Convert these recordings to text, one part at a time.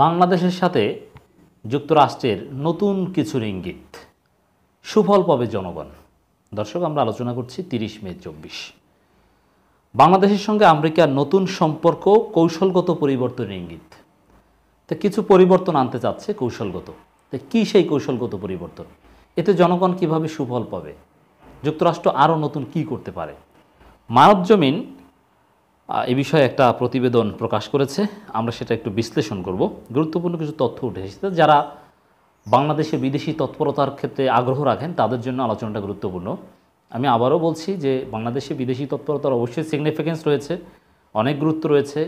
বাংলাদেশের সাথে যুক্তরাষ্ট্রের নতুন কিছুর ইঙ্গিত, সুফল পাবে জনগণ। দর্শক, আমরা আলোচনা করছি 30 মে 24। বাংলাদেশের সঙ্গে আমেরিকার নতুন সম্পর্ক কৌশলগত পরিবর্তনের ইঙ্গিত। তো কিছু পরিবর্তন আনতে চাচ্ছে কৌশলগত। তো কী সেই কৌশলগত পরিবর্তন? এতে জনগণ কিভাবে সুফল পাবে? যুক্তরাষ্ট্র আরও নতুন কি করতে পারে? মানবজমিন এ বিষয়ে একটা প্রতিবেদন প্রকাশ করেছে, আমরা সেটা একটু বিশ্লেষণ করব। গুরুত্বপূর্ণ কিছু তথ্য উঠে এসেছে, যারা বাংলাদেশে বিদেশি তৎপরতার ক্ষেত্রে আগ্রহ রাখেন তাদের জন্য আলোচনাটা গুরুত্বপূর্ণ। আমি আবারও বলছি যে বাংলাদেশে বিদেশি তৎপরতার অবশ্যই সিগনিফিকেন্স রয়েছে, অনেক গুরুত্ব রয়েছে,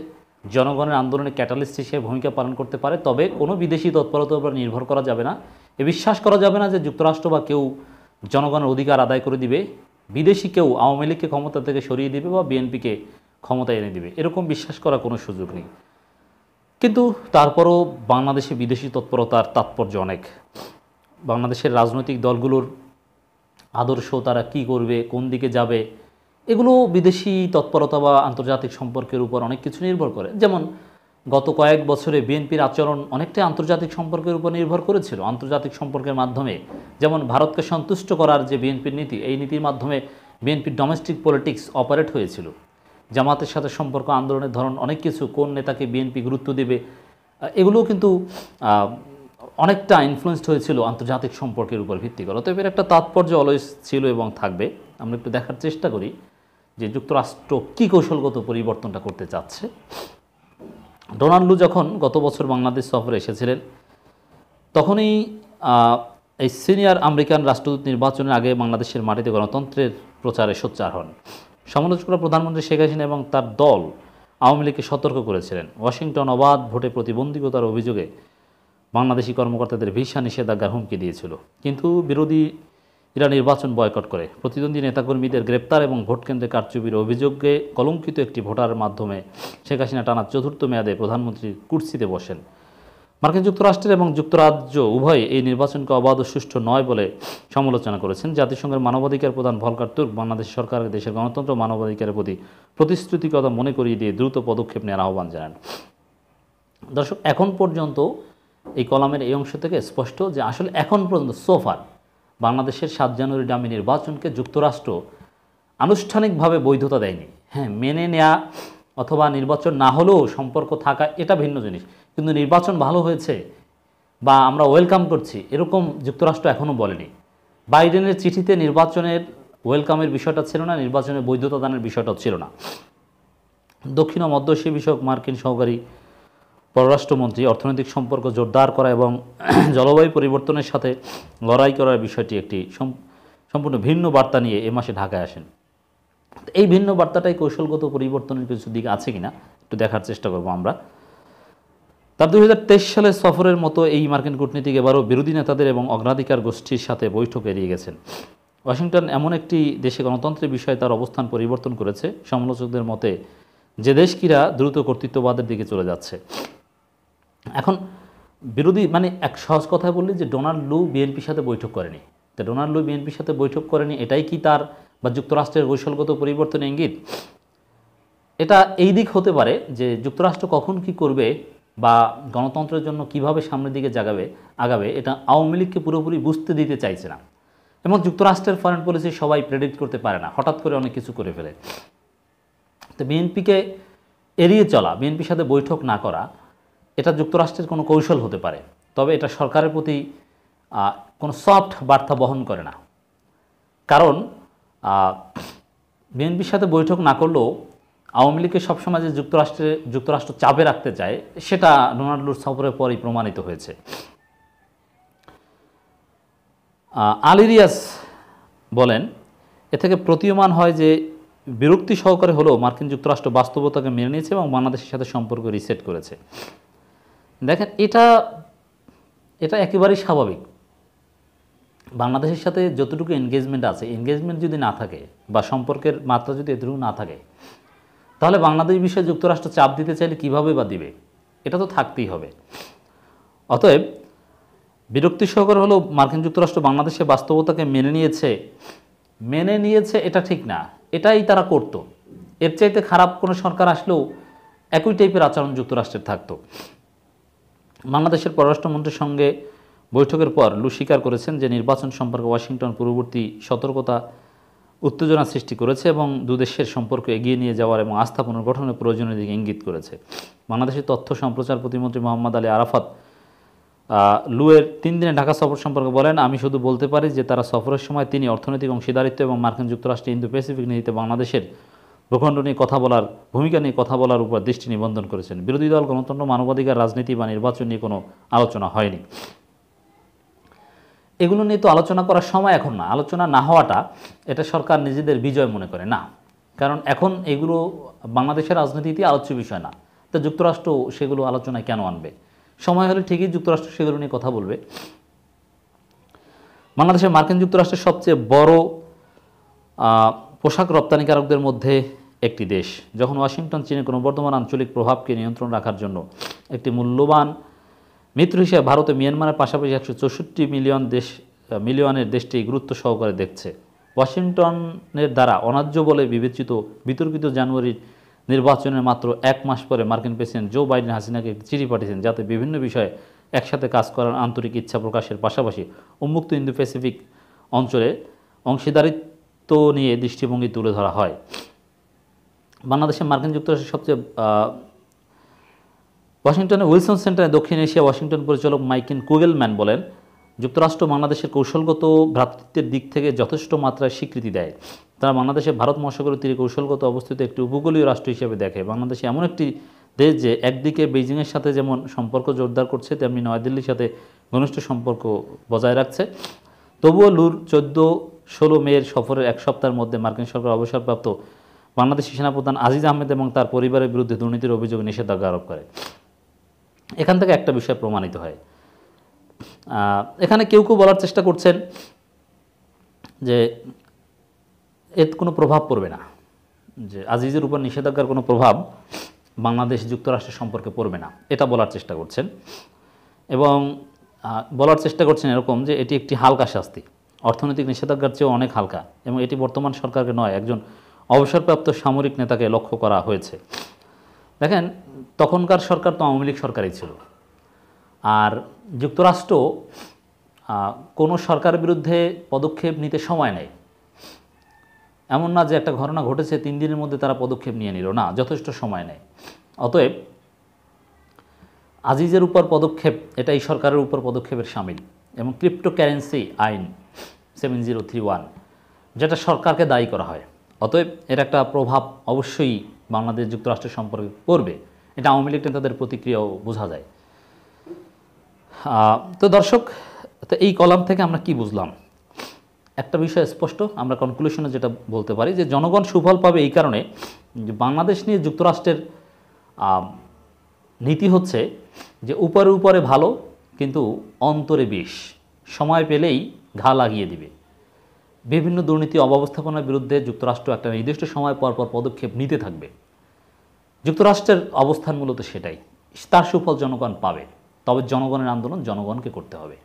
জনগণের আন্দোলনে ক্যাটালিস্ট হিসেবে ভূমিকা পালন করতে পারে। তবে কোনো বিদেশি তৎপরতার উপর নির্ভর করা যাবে না, বিশ্বাস করা যাবে না যে যুক্তরাষ্ট্র বা কেউ জনগণের অধিকার আদায় করে দিবে, বিদেশি কেউ আওয়ামী লীগকে ক্ষমতা থেকে সরিয়ে দিবে বা বিএনপিকে ক্ষমতায় এনে দিবে, এরকম বিশ্বাস করার কোনো সুযোগ নেই। কিন্তু তারপরও বাংলাদেশে বিদেশি তৎপরতার তাৎপর্য অনেক। বাংলাদেশের রাজনৈতিক দলগুলোর আদর্শ, তারা কি করবে, কোন দিকে যাবে, এগুলো বিদেশি তৎপরতা বা আন্তর্জাতিক সম্পর্কের উপর অনেক কিছু নির্ভর করে। যেমন গত কয়েক বছরে বিএনপির আচরণ অনেকটাই আন্তর্জাতিক সম্পর্কের উপর নির্ভর করেছিল। আন্তর্জাতিক সম্পর্কের মাধ্যমে যেমন ভারতকে সন্তুষ্ট করার যে বিএনপির নীতি, এই নীতির মাধ্যমে বিএনপির ডোমেস্টিক পলিটিক্স অপারেট হয়েছিল। জামাতের সাথে সম্পর্ক, আন্দোলনের ধরন, অনেক কিছু, কোন নেতাকে বিএনপি গুরুত্ব দেবে, এগুলোও কিন্তু অনেকটা ইনফ্লুয়েসড হয়েছিল আন্তর্জাতিক সম্পর্কের উপর ভিত্তি করে। অতএব এর একটা তাৎপর্য অলওয়েজ ছিল এবং থাকবে। আমরা একটু দেখার চেষ্টা করি যে যুক্তরাষ্ট্র কী কৌশলগত পরিবর্তনটা করতে চাচ্ছে। ডোনাল্ড লু যখন গত বছর বাংলাদেশ সফরে এসেছিলেন, তখনই এই সিনিয়র আমেরিকান রাষ্ট্রদূত নির্বাচনের আগে বাংলাদেশের মাটিতে গণতন্ত্রের প্রচারে সোচ্চার হন। সমালোচকরা প্রধানমন্ত্রী শেখ হাসিনা এবং তার দল আওয়ামী লীগকে সতর্ক করেছিলেন। ওয়াশিংটন অবাধ ভোটে প্রতিবন্ধকতার অভিযোগে বাংলাদেশি কর্মকর্তাদের ভিসা নিষেধাজ্ঞার হুমকি দিয়েছিল। কিন্তু বিরোধীরা নির্বাচন বয়কট করে। প্রতিদ্বন্দ্বী নেতাকর্মীদের গ্রেপ্তার এবং ভোটকেন্দ্রে কারচুপির অভিযোগে কলঙ্কিত একটি ভোটারের মাধ্যমে শেখ হাসিনা টানা চতুর্থ মেয়াদে প্রধানমন্ত্রীর কুর্সিতে বসেন। মার্কিন যুক্তরাষ্ট্রের এবং যুক্তরাজ্য উভয় এই নির্বাচনকে অবাধ ও সুষ্ঠু নয় বলে সমালোচনা করেছেন। জাতিসংঘের মানবাধিকার প্রধান ভলকার তুর্ক বাংলাদেশ সরকারের দেশের গণতন্ত্র ও মানবাধিকারের প্রতি প্রতিশ্রুতিকতা মনে করিয়ে দিয়ে দ্রুত পদক্ষেপ নেওয়ার আহ্বান জানান। দর্শক, এখন পর্যন্ত এই কলামের এই অংশ থেকে স্পষ্ট যে আসলে এখন পর্যন্ত সোফার বাংলাদেশের 7 জানুয়ারি ডামি নির্বাচনকে যুক্তরাষ্ট্র আনুষ্ঠানিকভাবে বৈধতা দেয়নি। হ্যাঁ, মেনে নেওয়া অথবা নির্বাচন না হলেও সম্পর্ক থাকা, এটা ভিন্ন জিনিস। কিন্তু নির্বাচন ভালো হয়েছে বা আমরা ওয়েলকাম করছি, এরকম যুক্তরাষ্ট্র এখনও বলেনি। বাইডেনের চিঠিতে নির্বাচনের ওয়েলকামের বিষয়টা ছিল না, নির্বাচনের বৈধতা দানের বিষয়টাও ছিল না। দক্ষিণ ও মধ্য এশিয়া বিষয়ক মার্কিন সহকারী পররাষ্ট্রমন্ত্রী অর্থনৈতিক সম্পর্ক জোরদার করা এবং জলবায়ু পরিবর্তনের সাথে লড়াই করার বিষয়টি একটি সম্পূর্ণ ভিন্ন বার্তা নিয়ে এ মাসে ঢাকায় আসেন। এই ভিন্ন বার্তাটাই কৌশলগত পরিবর্তনের কিছু দিক আছে কিনা একটু দেখার চেষ্টা করব আমরা। তার 2023 সালের সফরের মতো এই মার্কিন কূটনীতিক এবারও বিরোধী নেতাদের এবং অগ্রাধিকার গোষ্ঠীর সাথে বৈঠক এড়িয়ে গেছেন। ওয়াশিংটন এমন একটি দেশে গণতন্ত্রের বিষয়ে তার অবস্থান পরিবর্তন করেছে, সমালোচকদের মতে যে দেশ কিরা দ্রুত কর্তৃত্ববাদের দিকে চলে যাচ্ছে। এখন বিরোধী মানে এক সহজ কথা বললি যে ডোনাল্ড লু বিএনপির সাথে বৈঠক করেনি। তো ডোনাল্ড লু বিএনপির সাথে বৈঠক করেনি, এটাই কি তার বা যুক্তরাষ্ট্রের কৌশলগত পরিবর্তনের ইঙ্গিত? এটা এই দিক হতে পারে যে যুক্তরাষ্ট্র কখন কি করবে বা গণতন্ত্রের জন্য কিভাবে সামনের দিকে আগাবে, এটা আওয়ামী লীগকে পুরোপুরি বুঝতে দিতে চাইছে না। এবং যুক্তরাষ্ট্রের ফরেন পলিসি সবাই প্রেডিক্ট করতে পারে না, হঠাৎ করে অনেক কিছু করে ফেলে। তো বিএনপিকে এড়িয়ে চলা, বিএনপির সাথে বৈঠক না করা, এটা যুক্তরাষ্ট্রের কোনো কৌশল হতে পারে। তবে এটা সরকারের প্রতি কোনো সফট বার্তা বহন করে না। কারণ বিএনপির সাথে বৈঠক না করলেও আওয়ামী লীগকে সবসময় যে যুক্তরাষ্ট্র চাপে রাখতে চায়, সেটা ডোনাল্ড লুর সফরের পরই প্রমাণিত হয়েছে। আলিরিয়াস বলেন, এ থেকে প্রতীয়মান হয় যে বিরক্তি সহকারে হলেও মার্কিন যুক্তরাষ্ট্র বাস্তবতাকে মেনে নিয়েছে এবং বাংলাদেশের সাথে সম্পর্ক রিসেট করেছে। দেখেন, এটা একেবারেই স্বাভাবিক। বাংলাদেশের সাথে যতটুকু এনগেজমেন্ট আছে, এনগেজমেন্ট যদি না থাকে বা সম্পর্কের মাত্রা যদি এতটুকু না থাকে, তাহলে বাংলাদেশ বিষয়ে যুক্তরাষ্ট্র চাপ দিতে চাইলে কীভাবে বা দিবে? এটা তো থাকতেই হবে। অতএব বিরক্তি সহকারে হলেও মার্কিন যুক্তরাষ্ট্র বাংলাদেশের বাস্তবতাকে মেনে নিয়েছে এটা ঠিক না, এটাই তারা করত। এর চাইতে খারাপ কোনো সরকার আসলেও একই টাইপের আচরণ যুক্তরাষ্ট্রের থাকতো। বাংলাদেশের পররাষ্ট্রমন্ত্রীর সঙ্গে বৈঠকের পর লু স্বীকার করেছেন যে নির্বাচন সম্পর্কে ওয়াশিংটন পূর্ববর্তী সতর্কতা উত্তেজনা সৃষ্টি করেছে এবং দুদেশের সম্পর্ক এগিয়ে নিয়ে যাওয়ার এবং আস্থা পুনর্গঠনের প্রয়োজনীয় দিকে ইঙ্গিত করেছে। বাংলাদেশের তথ্য সম্প্রচার প্রতিমন্ত্রী মোহাম্মদ আলী আরাফাত লুয়ের 3 দিনের ঢাকা সফর সম্পর্কে বলেন, আমি শুধু বলতে পারি যে তারা সফরের সময় তিনি অর্থনৈতিক অংশীদারিত্ব এবং মার্কিন যুক্তরাষ্ট্রের ইন্দো প্যাসিফিক নীতিতে বাংলাদেশের ভূখণ্ড নিয়ে কথা বলার ভূমিকা নিয়ে কথা বলার উপর দৃষ্টি নিবন্ধন করেছেন। বিরোধী দল, গণতন্ত্র, মানবাধিকার, রাজনীতি বা নির্বাচন নিয়ে কোনো আলোচনা হয়নি। এগুলো নিয়ে তো আলোচনা করার সময় এখন না। আলোচনা না হওয়াটা এটা সরকার নিজেদের বিজয় মনে করে না, কারণ এখন এগুলো বাংলাদেশের রাজনীতিতে আলোচ্য বিষয় না। তো যুক্তরাষ্ট্র সেগুলো আলোচনায় কেন আনবে? সময় হলে ঠিকই যুক্তরাষ্ট্র সেগুলো নিয়ে কথা বলবে। বাংলাদেশের মার্কিন যুক্তরাষ্ট্রের সবচেয়ে বড় পোশাক রপ্তানিকারকদের মধ্যে একটি দেশ। যখন ওয়াশিংটন চীনের ক্রমবর্ধমান আঞ্চলিক প্রভাবকে নিয়ন্ত্রণ রাখার জন্য একটি মূল্যবান মিত্র হিসেবে ভারত ও মিয়ানমারের পাশাপাশি 164 মিলিয়নের দেশটি গুরুত্ব সহকারে দেখছে। ওয়াশিংটনের দ্বারা অন্যায্য বলে বিতর্কিত জানুয়ারির নির্বাচনের মাত্র 1 মাস পরে মার্কিন প্রেসিডেন্ট জো বাইডেন হাসিনাকে একটি চিঠি পাঠিয়েছেন, যাতে বিভিন্ন বিষয়ে একসাথে কাজ করার আন্তরিক ইচ্ছা প্রকাশের পাশাপাশি উন্মুক্ত ইন্দো প্যাসিফিক অঞ্চলে অংশীদারিত্ব নিয়ে দৃষ্টিভঙ্গি তুলে ধরা হয়। বাংলাদেশে মার্কিন যুক্তরাষ্ট্রের সবচেয়ে ওয়াশিংটনের উইলসন সেন্টারে দক্ষিণ এশিয়া ওয়াশিংটন পরিচালক মাইকেল কুগেলম্যান বলেন, যুক্তরাষ্ট্র বাংলাদেশের কৌশলগত ভ্রাতৃত্বের দিক থেকে যথেষ্ট মাত্রায় স্বীকৃতি দেয়। তারা বাংলাদেশে ভারত মহাসাগরের তীরে কৌশলগত অবস্থিত একটি উপকূলীয় রাষ্ট্র হিসেবে দেখে। বাংলাদেশে এমন একটি দেশ যে একদিকে বেইজিংয়ের সাথে যেমন সম্পর্ক জোরদার করছে, তেমনি নয়াদিল্লির সাথে ঘনিষ্ঠ সম্পর্ক বজায় রাখছে। তবুও লুর 14-16 মের সফরের 1 সপ্তাহের মধ্যে মার্কিন সরকার অবসরপ্রাপ্ত বাংলাদেশি সেনাপ্রধান আজিজ আহমেদ এবং তার পরিবারের বিরুদ্ধে দুর্নীতির অভিযোগে নিষেধাজ্ঞা আরোপ করে। এখান থেকে একটা বিষয় প্রমাণিত হয়। এখানে কেউ কেউ বলার চেষ্টা করছেন যে এর কোনো প্রভাব পড়বে না, যে আজিজের উপর নিষেধাজ্ঞার কোনো প্রভাব বাংলাদেশ যুক্তরাষ্ট্রের সম্পর্কে পড়বে না, এটা বলার চেষ্টা করছেন। এবং বলার চেষ্টা করছেন এরকম যে এটি একটি হালকা শাস্তি, অর্থনৈতিক নিষেধাজ্ঞার চেয়েও অনেক হালকা, এবং এটি বর্তমান সরকারকে নয়, একজন অবসরপ্রাপ্ত সামরিক নেতাকে লক্ষ্য করা হয়েছে। দেখেন, তখনকার সরকার তো আওয়ামী লীগ সরকারই ছিল, আর যুক্তরাষ্ট্র কোনো সরকারের বিরুদ্ধে পদক্ষেপ নিতে সময় নেয়। এমন না যে একটা ঘটনা ঘটেছে 3 দিনের মধ্যে তারা পদক্ষেপ নিয়ে নিল, না, যথেষ্ট সময় নেয়। অতএব আজিজের উপর পদক্ষেপ এটা এই সরকারের উপর পদক্ষেপের শামিল, এবং ক্রিপ্টোকারেন্সি আইন 7031 যেটা সরকারকে দায়ী করা হয়। অতএব এর একটা প্রভাব অবশ্যই বাংলাদেশ যুক্তরাষ্ট্রের সম্পর্কে পড়বে। এটা আওয়ামী লীগ নেতাদের প্রতিক্রিয়াও বোঝা যায়। তো দর্শক, তো এই কলাম থেকে আমরা কি বুঝলাম? একটা বিষয় স্পষ্ট, আমরা কনক্লুশনে যেটা বলতে পারি যে জনগণ সুফল পাবে এই কারণে যে বাংলাদেশ নিয়ে যুক্তরাষ্ট্রের নীতি হচ্ছে যে উপরে উপরে ভালো, কিন্তু অন্তরে বিষ, সময় পেলেই ঘা লাগিয়ে দিবে। বিভিন্ন দুর্নীতি অব্যবস্থাপনার বিরুদ্ধে যুক্তরাষ্ট্র একটা নির্দিষ্ট সময় পর পর পদক্ষেপ নিতে থাকবে। যুক্তরাষ্ট্রের অবস্থান মূলত সেটাই, তার সুফল জনগণ পাবে। তবে জনগণের আন্দোলন জনগণকে করতে হবে।